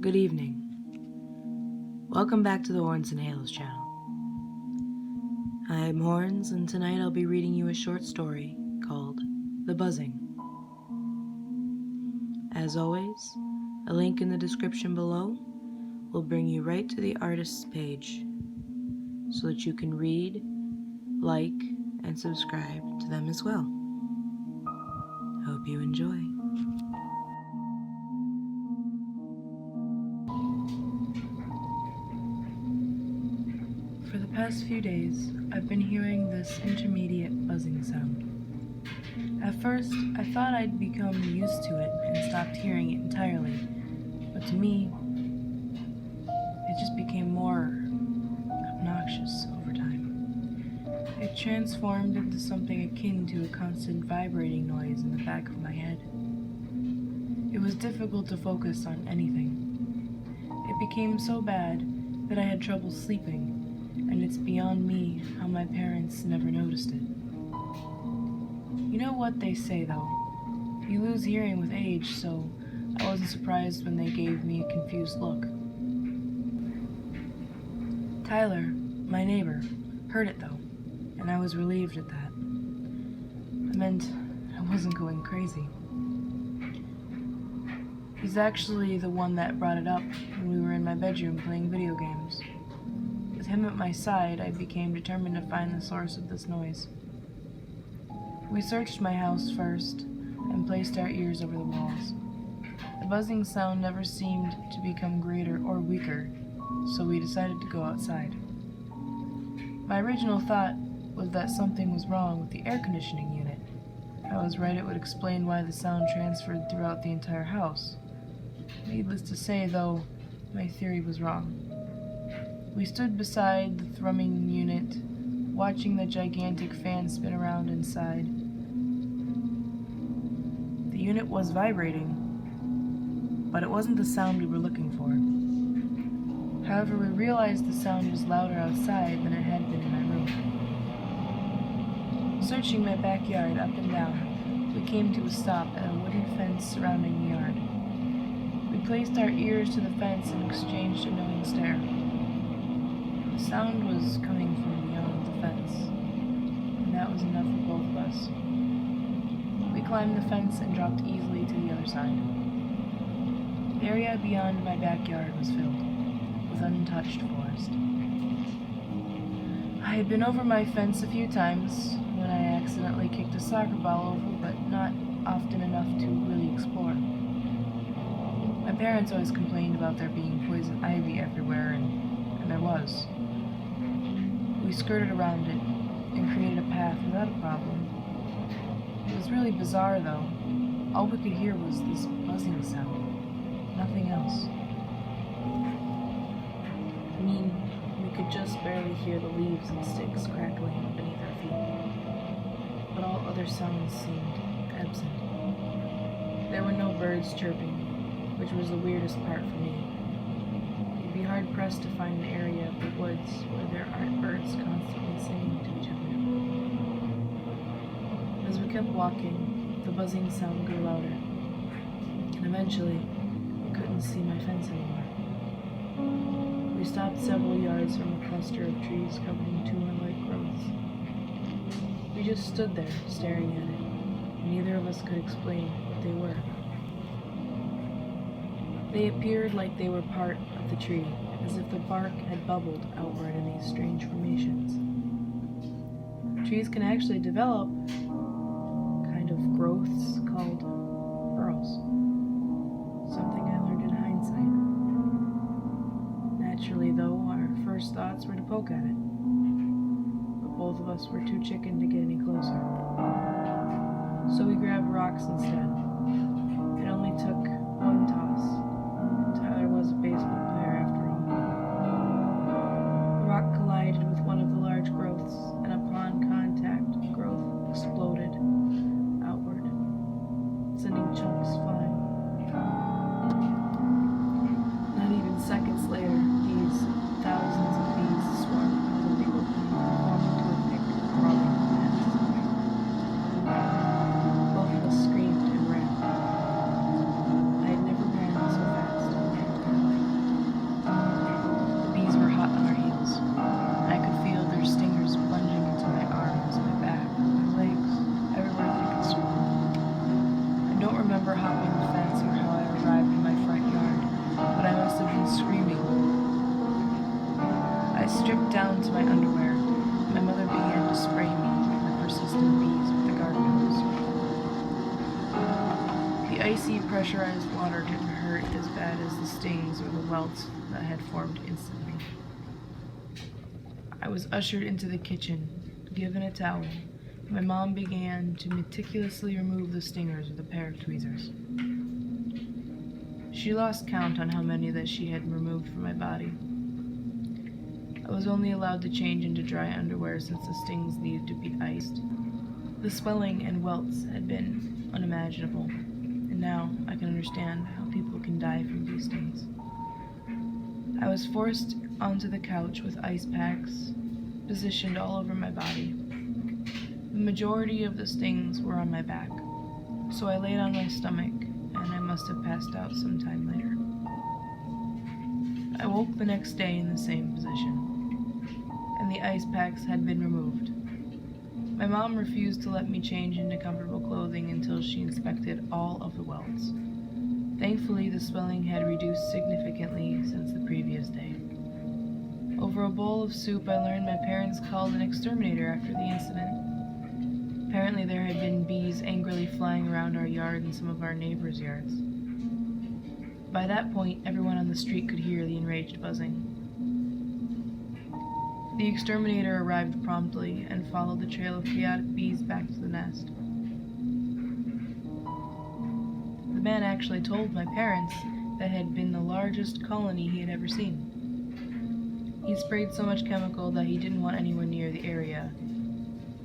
Good evening. Welcome back to the Horns and Halos channel. I'm Horns, and tonight I'll be reading you a short story called The Buzzing. As always, a link in the description below will bring you right to the artist's page so that you can read, like, and subscribe to them as well. Hope you enjoy. For the past few days, I've been hearing this intermediate buzzing sound. At first, I thought I'd become used to it and stopped hearing it entirely, but to me, it just became more obnoxious over time. It transformed into something akin to a constant vibrating noise in the back of my head. It was difficult to focus on anything. It became so bad that I had trouble sleeping, and it's beyond me how my parents never noticed it. You know what they say, though? You lose hearing with age, so I wasn't surprised when they gave me a confused look. Tyler, my neighbor, heard it though, and I was relieved at that. It meant I wasn't going crazy. He's actually the one that brought it up when we were in my bedroom playing video games. With him at my side, I became determined to find the source of this noise. We searched my house first and placed our ears over the walls. The buzzing sound never seemed to become greater or weaker, so we decided to go outside. My original thought was that something was wrong with the air conditioning unit. I was right, it would explain why the sound transferred throughout the entire house. Needless to say, though, my theory was wrong. We stood beside the thrumming unit, watching the gigantic fan spin around inside. The unit was vibrating, but it wasn't the sound we were looking for. However, we realized the sound was louder outside than it had been in my room. Searching my backyard up and down, we came to a stop at a wooden fence surrounding the yard. We placed our ears to the fence and exchanged a knowing stare. The sound was coming from beyond the fence, and that was enough for both of us. We climbed the fence and dropped easily to the other side. The area beyond my backyard was filled with untouched forest. I had been over my fence a few times when I accidentally kicked a soccer ball over, but not often enough to really explore. My parents always complained about there being poison ivy everywhere, and there was. We skirted around it and created a path without a problem. It was really bizarre, though. All we could hear was this buzzing sound. Nothing else. I mean, we could just barely hear the leaves and sticks crackling beneath our feet. But all other sounds seemed absent. There were no birds chirping, which was the weirdest part for me. You'd be hard-pressed to find an area of the woods where there aren't birds constantly singing to each other. As we kept walking, the buzzing sound grew louder, and eventually, I couldn't see my fence anymore. We stopped several yards from a cluster of trees covered in tumor-like growths. We just stood there, staring at it, and neither of us could explain what they were. They appeared like they were part of the tree, as if the bark had bubbled outward in these strange formations. Trees can actually develop kind of growths called burls. Something I learned in hindsight. Naturally, though, our first thoughts were to poke at it. But both of us were too chicken to get any closer. So we grabbed rocks instead. It only took one toss. Tyler was a baseball player after all. The rock collided with one of the large growths, and upon contact, the growth exploded outward, sending chunks flying. Not even seconds later, thousands of bees swarmed out of the opening, forming into a thick, crawling mass. Both of us screamed and I stripped down to my underwear. My mother began to spray me and the persistent bees with the garden hose. The icy, pressurized water didn't hurt as bad as the stings or the welts that had formed instantly. I was ushered into the kitchen, given a towel. My mom began to meticulously remove the stingers with a pair of tweezers. She lost count on how many that she had removed from my body. I was only allowed to change into dry underwear since the stings needed to be iced. The swelling and welts had been unimaginable, and now I can understand how people can die from these stings. I was forced onto the couch with ice packs positioned all over my body. The majority of the stings were on my back, so I laid on my stomach, and I must have passed out sometime later. I woke the next day in the same position, and the ice packs had been removed. My mom refused to let me change into comfortable clothing until she inspected all of the welts. Thankfully, the swelling had reduced significantly since the previous day. Over a bowl of soup, I learned my parents called an exterminator after the incident. Apparently, there had been bees angrily flying around our yard and some of our neighbors' yards. By that point, everyone on the street could hear the enraged buzzing. The exterminator arrived promptly and followed the trail of chaotic bees back to the nest. The man actually told my parents that it had been the largest colony he had ever seen. He sprayed so much chemical that he didn't want anyone near the area.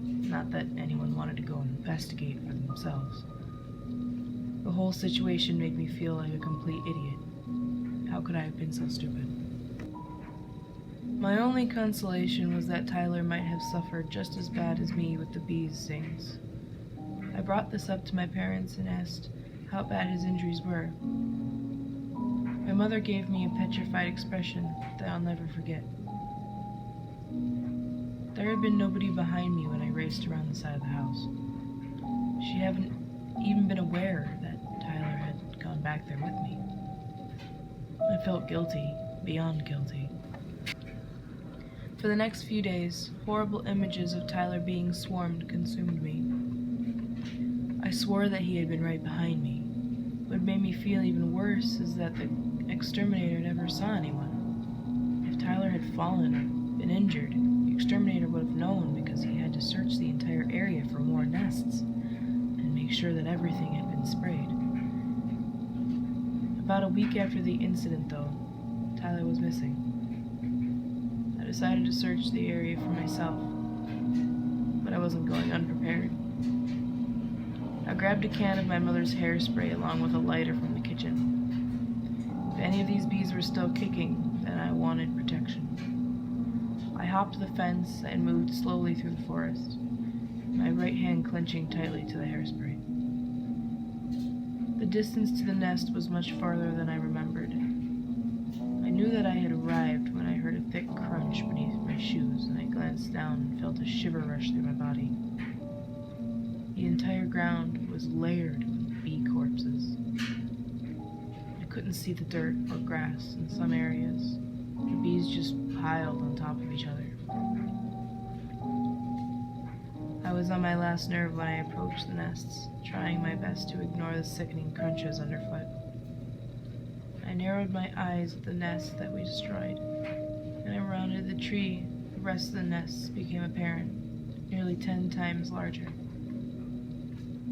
Not that anyone wanted to go investigate for themselves. The whole situation made me feel like a complete idiot. How could I have been so stupid? My only consolation was that Tyler might have suffered just as bad as me with the bees' stings. I brought this up to my parents and asked how bad his injuries were. My mother gave me a petrified expression that I'll never forget. There had been nobody behind me when I raced around the side of the house. She hadn't even been aware that Tyler had gone back there with me. I felt guilty, beyond guilty. For the next few days, horrible images of Tyler being swarmed consumed me. I swore that he had been right behind me. What made me feel even worse is that the exterminator never saw anyone. If Tyler had fallen or been injured, the exterminator would have known because he had to search the entire area for more nests and make sure that everything had been sprayed. About a week after the incident, though, Tyler was missing. I decided to search the area for myself, but I wasn't going unprepared. I grabbed a can of my mother's hairspray along with a lighter from the kitchen. If any of these bees were still kicking, then I wanted protection. I hopped the fence and moved slowly through the forest, my right hand clenching tightly to the hairspray. The distance to the nest was much farther than I remembered. I knew that I had arrived when I heard a thick crunch beneath my shoes, and I glanced down and felt a shiver rush through my body. The entire ground was layered with bee corpses. I couldn't see the dirt or grass in some areas. The bees just piled on top of each other. I was on my last nerve when I approached the nests, trying my best to ignore the sickening crunches underfoot. I narrowed my eyes at the nest that we destroyed, and I rounded the tree. The rest of the nests became apparent, nearly 10 times larger.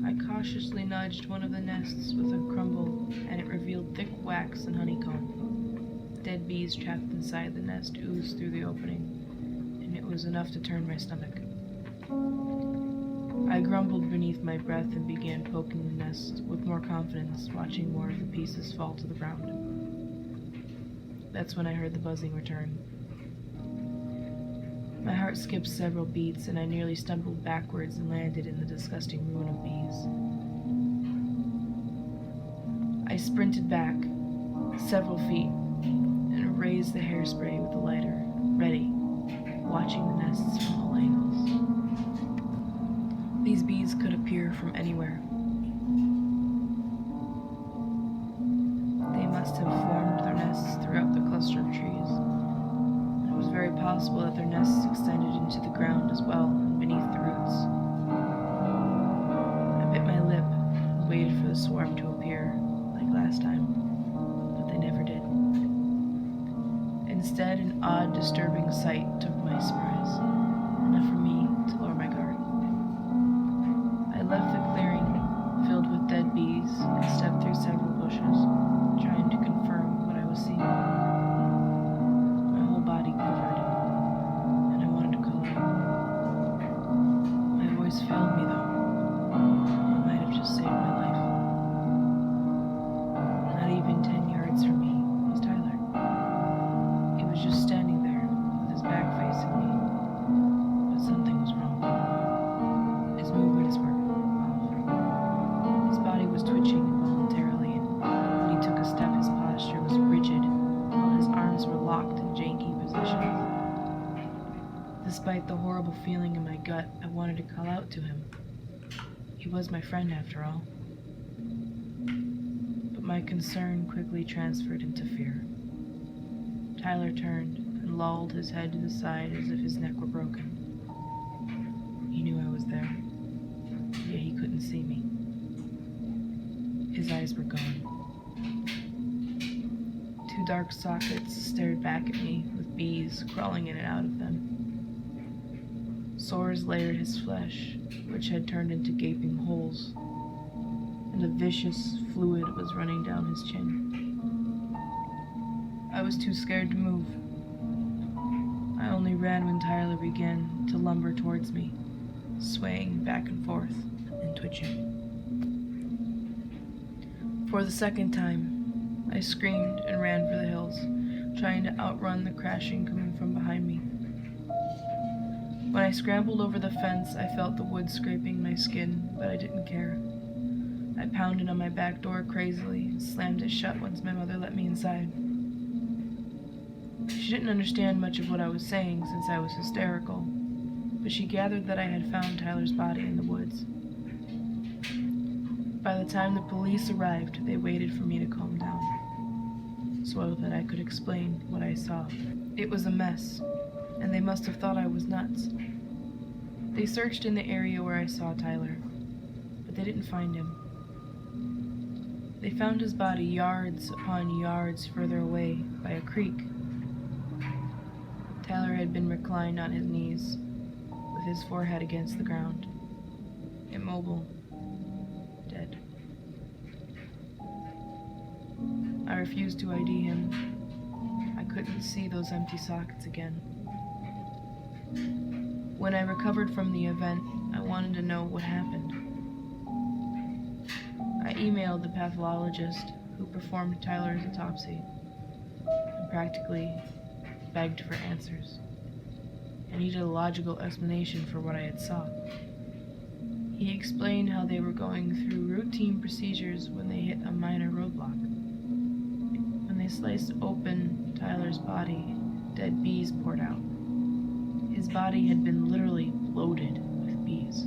I cautiously nudged one of the nests with a crumble, and it revealed thick wax and honeycomb. Dead bees trapped inside the nest oozed through the opening, and it was enough to turn my stomach. I grumbled beneath my breath and began poking the nest with more confidence, watching more of the pieces fall to the ground. That's when I heard the buzzing return. My heart skipped several beats, and I nearly stumbled backwards and landed in the disgusting ruin of bees. I sprinted back several feet and raised the hairspray with the lighter, ready, watching the nests from all angles. These bees could appear from anywhere. They must have formed their nests throughout the cluster of trees. It was very possible that their nests extended into the ground as well, and beneath the roots. I bit my lip and waited for the swarm to appear, like last time, but they never did. Instead, an odd, disturbing sight took my surprise, enough for me to lower my guard. I left the clearing, filled with dead bees, and stepped through several bushes, trying to confirm what I was seeing. My whole body quivered, and I wanted to call out. My voice failed me, though. It might have just saved my life. Not even 10 yards from me was Tyler. He was just standing there, with his back facing me. But something was wrong. His movements were off. His body was twitching involuntarily, and when he took a step, his posture was rigid, while his arms were locked in janky positions. Despite the horrible feeling in my gut, I wanted to call out to him. He was my friend, after all. But my concern quickly transferred into fear. Tyler turned and lolled his head to the side as if his neck were broken. He knew I was there, yet he couldn't see me. His eyes were gone. 2 dark sockets stared back at me, with bees crawling in and out of them. Sores layered his flesh, which had turned into gaping holes, and a vicious fluid was running down his chin. I was too scared to move. I only ran when Tyler began to lumber towards me, swaying back and forth and twitching. For the second time, I screamed and ran for the hills, trying to outrun the crashing coming from behind me. When I scrambled over the fence, I felt the wood scraping my skin, but I didn't care. I pounded on my back door crazily and slammed it shut once my mother let me inside. She didn't understand much of what I was saying since I was hysterical, but she gathered that I had found Tyler's body in the woods. By the time the police arrived, they waited for me to calm down, so that I could explain what I saw. It was a mess, and they must have thought I was nuts. They searched in the area where I saw Tyler, but they didn't find him. They found his body yards upon yards further away by a creek. Tyler had been reclined on his knees, with his forehead against the ground, immobile, dead. I refused to ID him. I couldn't see those empty sockets again. When I recovered from the event, I wanted to know what happened. I emailed the pathologist who performed Tyler's autopsy and practically begged for answers. I needed a logical explanation for what I had saw. He explained how they were going through routine procedures when they hit a minor roadblock. When they sliced open Tyler's body, dead bees poured out. His body had been literally loaded with bees.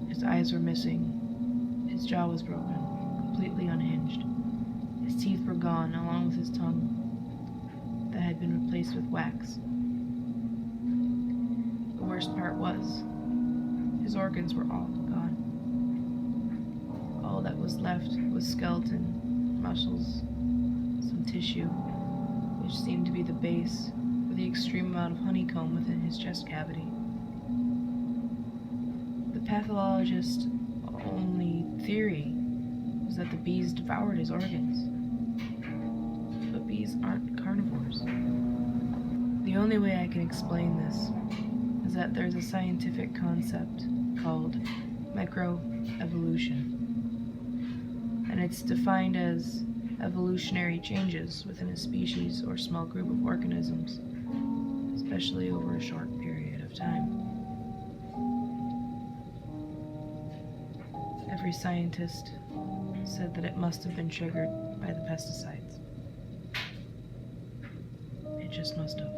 His eyes were missing. His jaw was broken, completely unhinged. His teeth were gone, along with his tongue that had been replaced with wax. The worst part was, his organs were all gone. All that was left was skeleton, muscles, some tissue, which seemed to be the base for the extreme amount of honeycomb within his chest cavity. The pathologist's only theory was that the bees devoured his organs. But bees aren't carnivores. The only way I can explain this is that there's a scientific concept called microevolution, and it's defined as evolutionary changes within a species or small group of organisms, especially over a short period of time. Every scientist said that it must have been triggered by the pesticides. It just must have.